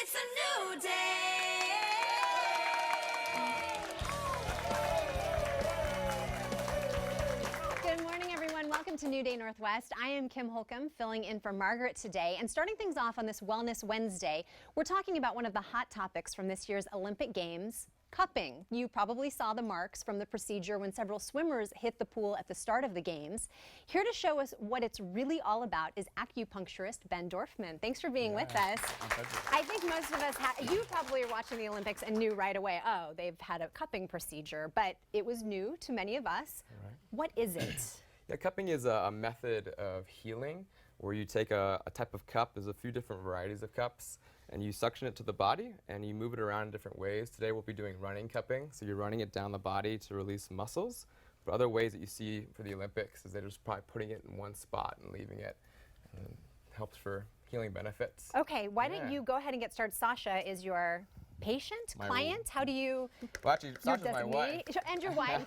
It's a new day. Good morning, everyone. Welcome to New Day Northwest. I am Kim Holcomb, filling in for Margaret today. And starting things off on this Wellness Wednesday, we're talking about one of the hot topics from this year's Olympic Games, cupping. You probably saw the marks from the procedure when several swimmers hit the pool at the start of the Games. Here to show us what it's really all about is acupuncturist Ben Dorfman. Thanks for being with us. I think most of us, you probably are watching the Olympics and knew right away, oh, they've had a cupping procedure, but it was new to many of us. Right. What is it? Yeah, cupping is a method of healing where you take a type of cup. There's a few different varieties of cups, and you suction it to the body and you move it around in different ways. Today we'll be doing running cupping, so you're running it down the body to release muscles. But other ways that you see for the Olympics is they're just probably putting it in one spot and leaving it. And it helps for healing benefits. Okay, why don't you go ahead and get started? Sasha is your patient, client? How do you? Well, actually, Sasha's my wife. And your wife.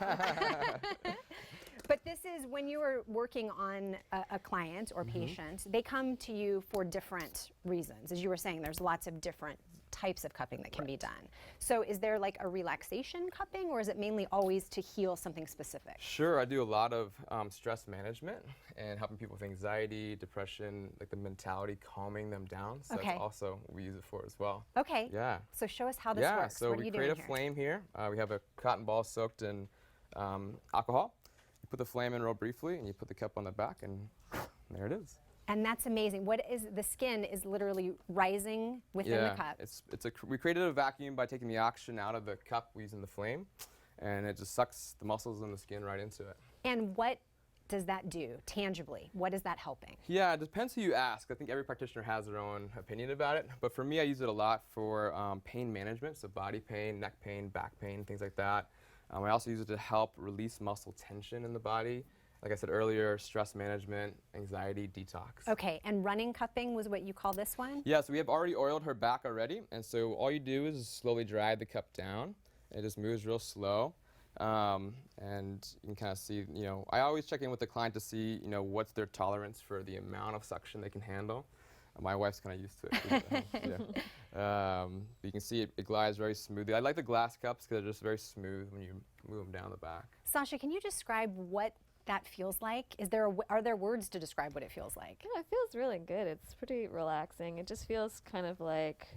But this is when you are working on a client or patient, they come to you for different reasons. As you were saying, there's lots of different types of cupping that can be done. So is there like a relaxation cupping, or is it mainly always to heal something specific? Sure, I do a lot of stress management and helping people with anxiety, depression, like the mentality, calming them down. So that's also what we use it for as well. Okay. Yeah. So show us how this works. So what are we you create doing a here? flame here. We have a cotton ball soaked in alcohol. You put the flame in real briefly, and you put the cup on the back, and there it is. And that's amazing. What is the skin is literally rising within the cup. We created a vacuum by taking the oxygen out of the cup using the flame, and it just sucks the muscles in the skin right into it. And what does that do tangibly? What is that helping? Yeah, it depends who you ask. I think every practitioner has their own opinion about it, but for me, I use it a lot for pain management, so body pain, neck pain, back pain, things like that. I also use it to help release muscle tension in the body. Like I said earlier, stress management, anxiety, detox. Okay, and running cupping was what you call this one? Yeah, so we have already oiled her back already, and so all you do is slowly drag the cup down. It just moves real slow, and you can kind of see, I always check in with the client to see, what's their tolerance for the amount of suction they can handle. My wife's kind of used to it. But you can see it glides very smoothly. I like the glass cups because they're just very smooth when you move them down the back. Sasha, can you describe what that feels like? Are there words to describe what it feels like? Yeah, it feels really good. It's pretty relaxing. It just feels kind of like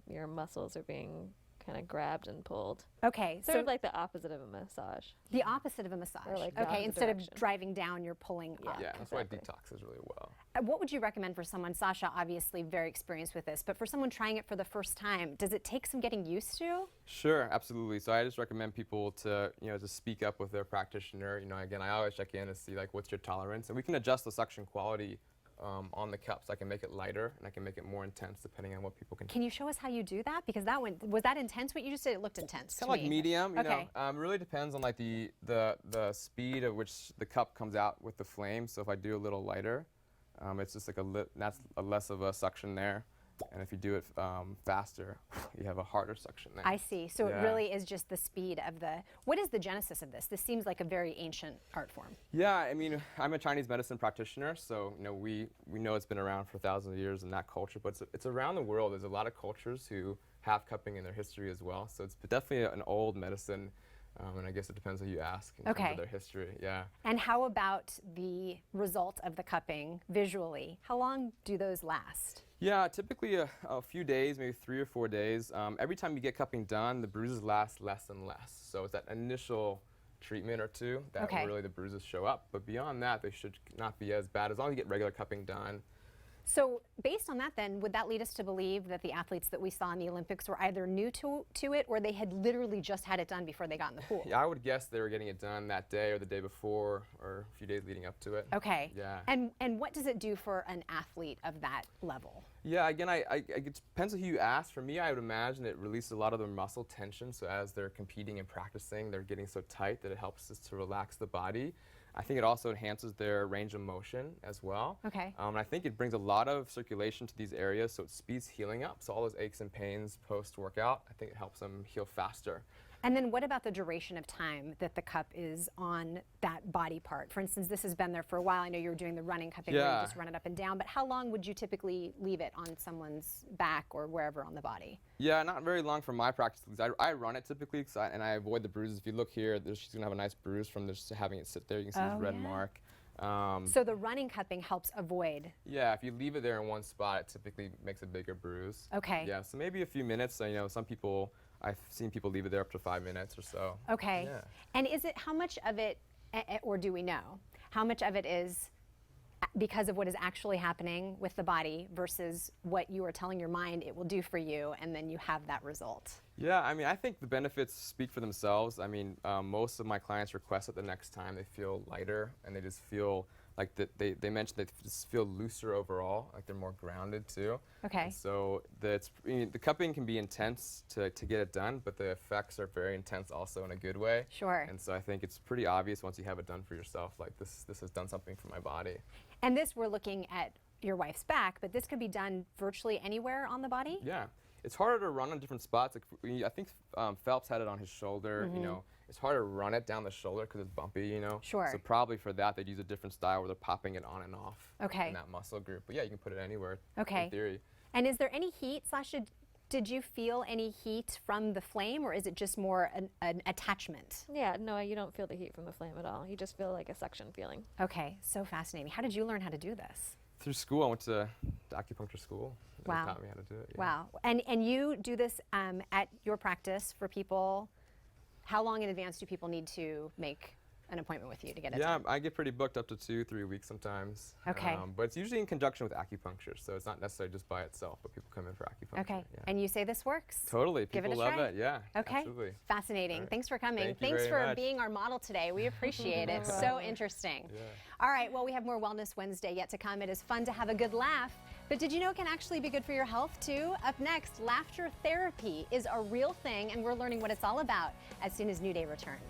your muscles are being kind of grabbed and pulled. Okay, sort of like the opposite of a massage. The opposite of a massage. Or like the okay, opposite instead direction. of driving down, you're pulling up. Yeah, that's why it detoxes really well. What would you recommend for someone, Sasha, obviously very experienced with this, but for someone trying it for the first time, does it take some getting used to? Sure, absolutely. So I just recommend people to, to speak up with their practitioner. Again, I always check in to see like what's your tolerance, and we can adjust the suction quality on the cup, so I can make it lighter and I can make it more intense depending on what people can. Can you show us how you do that? Because was that intense? What you just did, it looked intense. Kind of like medium. Okay. Really depends on like the speed at which the cup comes out with the flame. So if I do a little lighter, it's just like that's less of a suction there. And if you do it faster, you have a harder suction there. I see. So it really is just the speed of what is the genesis of this? This seems like a very ancient art form. Yeah, I mean, I'm a Chinese medicine practitioner, so we know it's been around for thousands of years in that culture, but it's around the world. There's a lot of cultures who have cupping in their history as well. So it's definitely an old medicine. And I guess it depends who you ask in terms of their history. Yeah. And how about the result of the cupping visually? How long do those last? Yeah, typically a few days, maybe 3 or 4 days. Every time you get cupping done, the bruises last less and less. So it's that initial treatment or two that really the bruises show up. But beyond that, they should not be as bad as long as you get regular cupping done. So based on that then, would that lead us to believe that the athletes that we saw in the Olympics were either new to it or they had literally just had it done before they got in the pool? Yeah, I would guess they were getting it done that day or the day before or a few days leading up to it. Okay. Yeah. And what does it do for an athlete of that level? Yeah, again, it depends on who you ask. For me, I would imagine it releases a lot of their muscle tension. So as they're competing and practicing, they're getting so tight that it helps us to relax the body. I think it also enhances their range of motion as well. Okay. And I think it brings a lot of circulation to these areas, so it speeds healing up. So all those aches and pains post-workout, I think it helps them heal faster. And then what about the duration of time that the cup is on that body part? For instance, this has been there for a while. I know you were doing the running cupping where you just run it up and down, but how long would you typically leave it on someone's back or wherever on the body? Yeah, not very long for my practice. I run it typically and I avoid the bruises. If you look here, she's going to have a nice bruise from just having it sit there. You can see this red mark. So the running cupping helps avoid. Yeah, if you leave it there in one spot, it typically makes a bigger bruise. Okay. Yeah, so maybe a few minutes. So, you know, some people, I've seen people leave it there up to 5 minutes or so. Okay. Yeah. And is it, how much of it, or do we know, how much of it is because of what is actually happening with the body versus what you are telling your mind it will do for you, and then you have that result? Yeah, I mean, I think the benefits speak for themselves. I mean, most of my clients request that the next time they feel lighter and they just feel like they mentioned they just feel looser overall, like they're more grounded too. Okay. And so the cupping can be intense to get it done, but the effects are very intense also in a good way. Sure. And so I think it's pretty obvious once you have it done for yourself, like this has done something for my body. And this, we're looking at your wife's back, but this could be done virtually anywhere on the body? Yeah. It's harder to run on different spots. Like I think Phelps had it on his shoulder. You know, it's harder to run it down the shoulder because it's bumpy. You know. Sure. So probably for that they'd use a different style where they're popping it on and off. Okay. In that muscle group. But yeah, you can put it anywhere. Okay. In theory. And is there any heat, Sasha? Did you feel any heat from the flame, or is it just more an attachment? Yeah, no, you don't feel the heat from the flame at all. You just feel like a suction feeling. Okay, so fascinating. How did you learn how to do this? Through school, I went to acupuncture school. Wow. They taught me how to do it. Yeah. Wow. And you do this at your practice for people. How long in advance do people need to make an appointment with you to get it done? Yeah, I get pretty booked up to 2-3 weeks sometimes. Okay. But it's usually in conjunction with acupuncture, so it's not necessarily just by itself, but people come in for acupuncture. Okay. Yeah. And you say this works? Totally. Give it People a love try. it. Yeah. Okay. Absolutely. Fascinating. Right. Thanks for coming. Thank you Thanks very for much. being our model today. We appreciate it. So interesting. Yeah. All right, well, we have more Wellness Wednesday yet to come. It is fun to have a good laugh, but did you know it can actually be good for your health too? Up next, laughter therapy is a real thing, and we're learning what it's all about as soon as New Day returns.